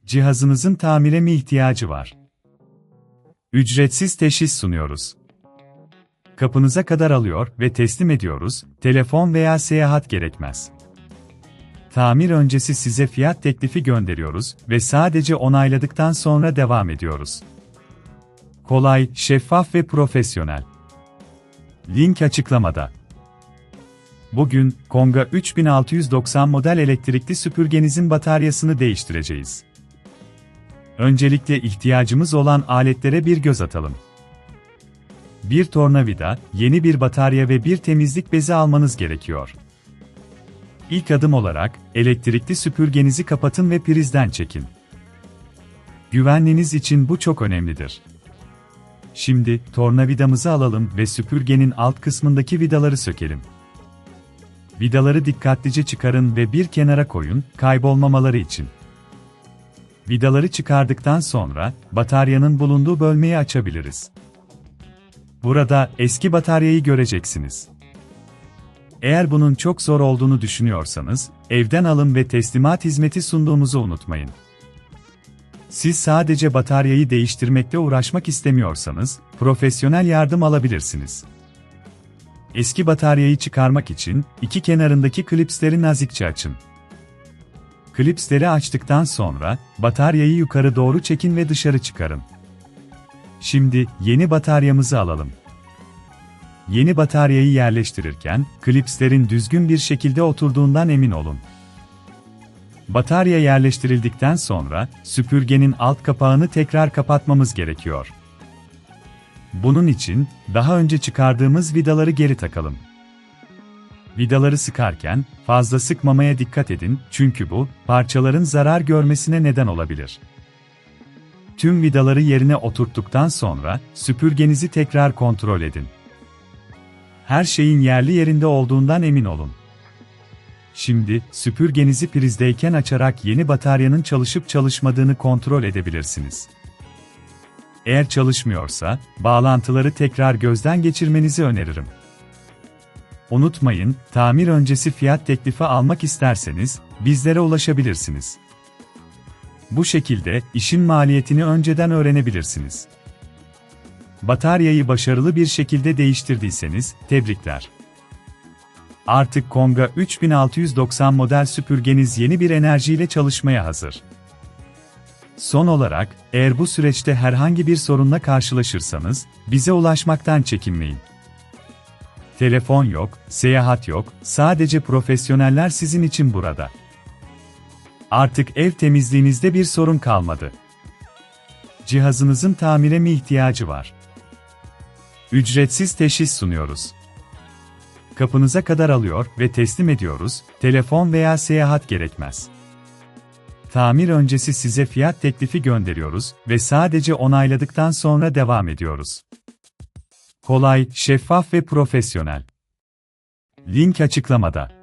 Cihazınızın tamire mi ihtiyacı var? Ücretsiz teşhis sunuyoruz. Kapınıza kadar alıyor ve teslim ediyoruz, telefon veya seyahat gerekmez. Tamir öncesi size fiyat teklifi gönderiyoruz ve sadece onayladıktan sonra devam ediyoruz. Kolay, şeffaf ve profesyonel. Link açıklamada. Bugün, Conga 3690 model elektrikli süpürgenizin bataryasını değiştireceğiz. Öncelikle ihtiyacımız olan aletlere bir göz atalım. Bir tornavida, yeni bir batarya ve bir temizlik bezi almanız gerekiyor. İlk adım olarak, elektrikli süpürgenizi kapatın ve prizden çekin. Güvenliğiniz için bu çok önemlidir. Şimdi, tornavidamızı alalım ve süpürgenin alt kısmındaki vidaları sökelim. Vidaları dikkatlice çıkarın ve bir kenara koyun, kaybolmamaları için. Vidaları çıkardıktan sonra, bataryanın bulunduğu bölmeyi açabiliriz. Burada, eski bataryayı göreceksiniz. Eğer bunun çok zor olduğunu düşünüyorsanız, evden alın ve teslimat hizmeti sunduğumuzu unutmayın. Siz sadece bataryayı değiştirmekle uğraşmak istemiyorsanız, profesyonel yardım alabilirsiniz. Eski bataryayı çıkarmak için, iki kenarındaki klipsleri nazikçe açın. Klipsleri açtıktan sonra, bataryayı yukarı doğru çekin ve dışarı çıkarın. Şimdi, yeni bataryamızı alalım. Yeni bataryayı yerleştirirken, klipslerin düzgün bir şekilde oturduğundan emin olun. Batarya yerleştirildikten sonra, süpürgenin alt kapağını tekrar kapatmamız gerekiyor. Bunun için, daha önce çıkardığımız vidaları geri takalım. Vidaları sıkarken, fazla sıkmamaya dikkat edin, çünkü bu, parçaların zarar görmesine neden olabilir. Tüm vidaları yerine oturttuktan sonra, süpürgenizi tekrar kontrol edin. Her şeyin yerli yerinde olduğundan emin olun. Şimdi, süpürgenizi prizdeyken açarak yeni bataryanın çalışıp çalışmadığını kontrol edebilirsiniz. Eğer çalışmıyorsa, bağlantıları tekrar gözden geçirmenizi öneririm. Unutmayın, tamir öncesi fiyat teklifi almak isterseniz, bizlere ulaşabilirsiniz. Bu şekilde, işin maliyetini önceden öğrenebilirsiniz. Bataryayı başarılı bir şekilde değiştirdiyseniz, tebrikler. Artık Conga 3690 model süpürgeniz yeni bir enerjiyle çalışmaya hazır. Son olarak, eğer bu süreçte herhangi bir sorunla karşılaşırsanız, bize ulaşmaktan çekinmeyin. Telefon yok, seyahat yok, sadece profesyoneller sizin için burada. Artık ev temizliğinizde bir sorun kalmadı. Cihazınızın tamire mi ihtiyacı var? Ücretsiz teşhis sunuyoruz. Kapınıza kadar alıyor ve teslim ediyoruz, telefon veya seyahat gerekmez. Tamir öncesi size fiyat teklifi gönderiyoruz ve sadece onayladıktan sonra devam ediyoruz. Kolay, şeffaf ve profesyonel. Link açıklamada.